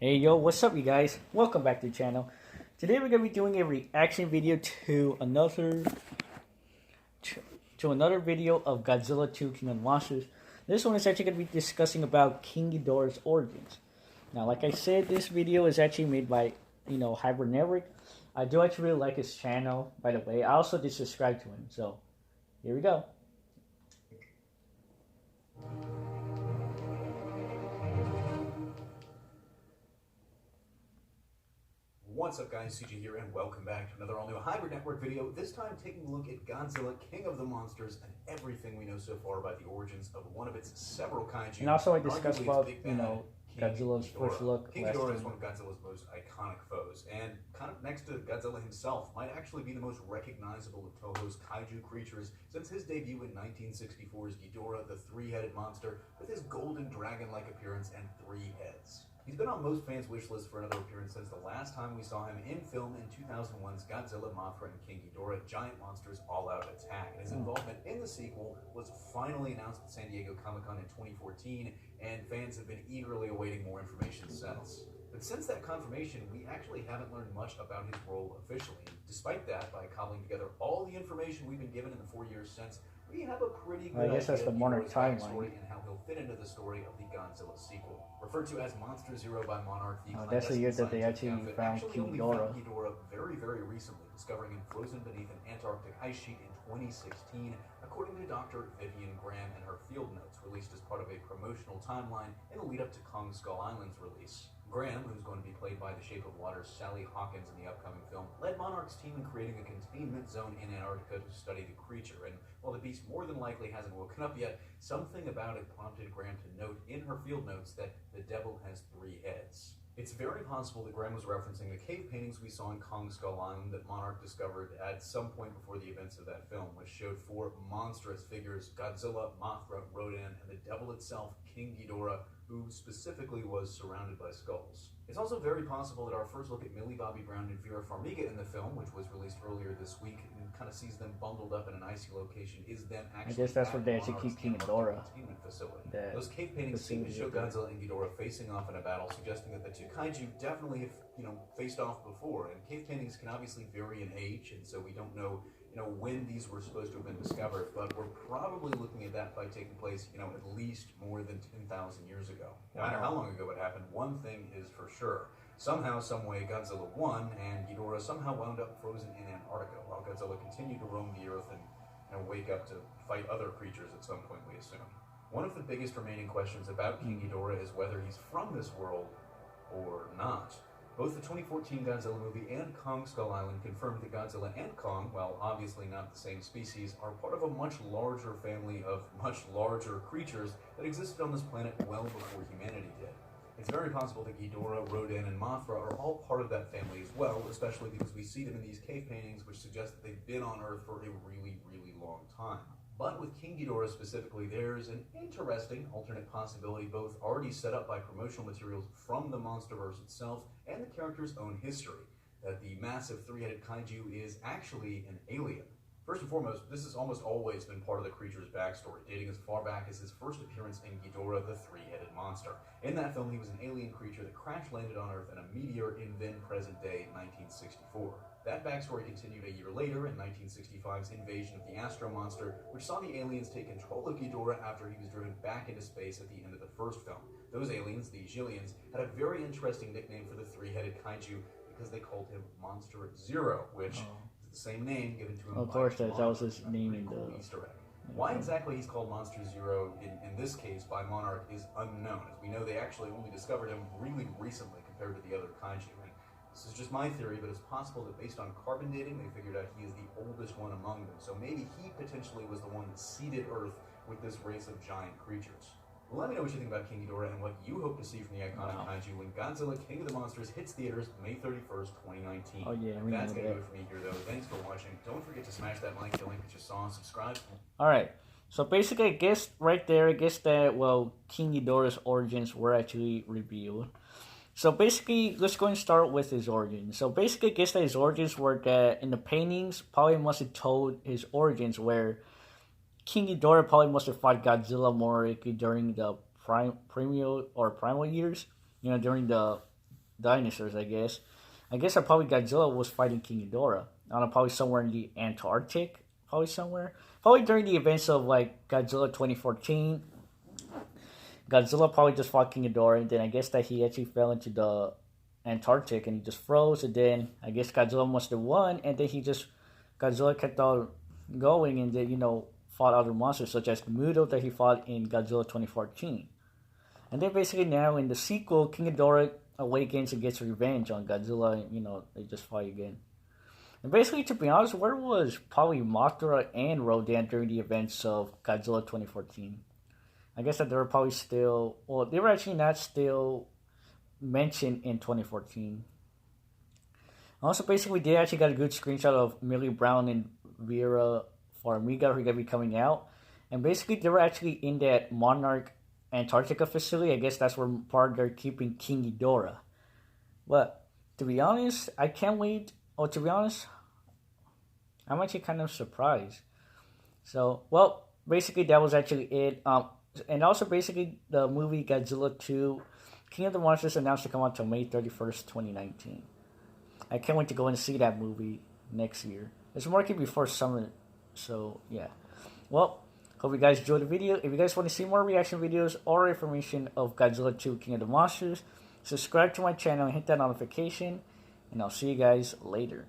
Hey yo, what's up you guys? Welcome back to the channel. Today we're gonna be doing a reaction video to another video of Godzilla 2 King of the Monsters. This one is actually gonna be discussing about King Ghidorah's origins. Now, like I said, this video is actually made by Hybrid. I do actually really like his channel, by the way. I also did subscribe to him, so here we go. What's up guys, CJ here, and welcome back to another all-new Hybrid Network video, this time taking a look at Godzilla, King of the Monsters, and everything we know so far about the origins of one of its several kaiju. And also I discussed about, Godzilla's first look. King Ghidorah is one of Godzilla's most iconic foes, and kind of next to Godzilla himself, might actually be the most recognizable of Toho's kaiju creatures since his debut in 1964's Ghidorah, the three-headed monster, with his golden dragon-like appearance and three heads. He's been on most fans' wish lists for another appearance since the last time we saw him in film in 2001's Godzilla, Mothra, and King Ghidorah, Giant Monsters All-Out Attack. His involvement in the sequel was finally announced at San Diego Comic-Con in 2014, and fans have been eagerly awaiting more information since. But since that confirmation, we actually haven't learned much about his role officially. Despite that, by cobbling together all the information we've been given in the 4 years since, we have a pretty good idea that's the Monarch backstory and how he'll fit into the story of the Godzilla sequel. Referred to as Monster Zero by Monarch, that's the year that they actually found King Ghidorah. Very, very recently, discovering him frozen beneath an Antarctic ice sheet in 2016, according to Dr. Vivian Graham in her field notes, released as part of a promotional timeline in the lead-up to Kong Skull Island's release. Graham, who's going to be played by the Shape of Water's Sally Hawkins in the upcoming film, led Monarch's team in creating a containment zone in Antarctica to study the creature, and while the beast more than likely hasn't woken up yet, something about it prompted Graham to note in her field notes that the devil has three heads. It's very possible that Graham was referencing the cave paintings we saw in Kong Skull Island that Monarch discovered at some point before the events of that film, which showed four monstrous figures: Godzilla, Mothra, Rodan, and the devil itself, King Ghidorah, who specifically was surrounded by skulls. It's also very possible that our first look at Millie Bobby Brown and Vera Farmiga in the film, which was released earlier this week, and kind of sees them bundled up in an icy location, is them actually. I guess that's where they actually keep King Ghidorah. Those cave paintings seem to show Godzilla and Ghidorah facing off in a battle, suggesting that the two kaiju definitely have, faced off before. And cave paintings can obviously vary in age, and so we don't know, when these were supposed to have been discovered, but we're probably looking at that by taking place, at least more than 10,000 years ago. No matter how long ago it happened, one thing is for sure. Somehow, someway, Godzilla won, and Ghidorah somehow wound up frozen in Antarctica, while Godzilla continued to roam the Earth and wake up to fight other creatures at some point, we assume. One of the biggest remaining questions about King Ghidorah is whether he's from this world or not. Both the 2014 Godzilla movie and Kong Skull Island confirmed that Godzilla and Kong, while obviously not the same species, are part of a much larger family of much larger creatures that existed on this planet well before humanity did. It's very possible that Ghidorah, Rodan, and Mothra are all part of that family as well, especially because we see them in these cave paintings, which suggest that they've been on Earth for a really, really long time. But with King Ghidorah specifically, there's an interesting alternate possibility both already set up by promotional materials from the MonsterVerse itself and the character's own history, that the massive three-headed kaiju is actually an alien. First and foremost, this has almost always been part of the creature's backstory, dating as far back as his first appearance in Ghidorah, the three-headed monster. In that film, he was an alien creature that crash-landed on Earth in a meteor in then present-day 1964. That backstory continued a year later in 1965's invasion of the Astro Monster, which saw the aliens take control of Ghidorah after he was driven back into space at the end of the first film. Those aliens, the Xiliens, had a very interesting nickname for the three-headed kaiju because they called him Monster Zero, which is the same name given to him. Of course, that was his name in the Easter egg. Why exactly he's called Monster Zero in this case by Monarch is unknown, as we know they actually only discovered him really recently compared to the other kaiju. This is just my theory, but it's possible that based on carbon dating, they figured out he is the oldest one among them. So maybe he potentially was the one that seeded Earth with this race of giant creatures. Well, let me know what you think about King Ghidorah and what you hope to see from the iconic kaiju when Godzilla, King of the Monsters hits theaters May 31st, 2019. Oh yeah, that's going to do it for me here, though. Thanks for watching. Don't forget to smash that like, the link that you saw, and subscribe. Alright, so basically, I guess right there, that, King Ghidorah's origins were actually revealed. So basically, let's go and start with his origins. So basically, I guess that his origins were that in the paintings, probably must have told his origins where King Ghidorah probably must have fought Godzilla more likely during the primal years. During the dinosaurs, I guess. I guess probably Godzilla was fighting King Ghidorah. I don't know, probably somewhere in the Antarctic, probably somewhere. Probably during the events of like Godzilla 2014. Godzilla probably just fought King Ghidorah, and then I guess that he actually fell into the Antarctic and he just froze, and then I guess Godzilla must have won, and then Godzilla kept on going, and then fought other monsters such as Muto that he fought in Godzilla 2014. And then basically now in the sequel, King Ghidorah awakens and gets revenge on Godzilla, and they just fight again. And basically, to be honest, where was probably Mothra and Rodan during the events of Godzilla 2014? I guess that they were probably still, well, they were actually not still mentioned in 2014. Also, basically, they actually got a good screenshot of Millie Brown and Vera Farmiga who are going to be coming out. And basically, they were actually in that Monarch Antarctica facility. I guess that's where part they're keeping King Ghidorah. But to be honest, I can't wait. Oh, to be honest, I'm actually kind of surprised. So, well, basically, that was actually it. And also, basically, the movie Godzilla 2 King of the Monsters announced to come out on May 31st, 2019. I can't wait to go and see that movie next year. It's marketed before summer, so yeah. Well, hope you guys enjoyed the video. If you guys want to see more reaction videos or information of Godzilla 2 King of the Monsters, subscribe to my channel and hit that notification, and I'll see you guys later.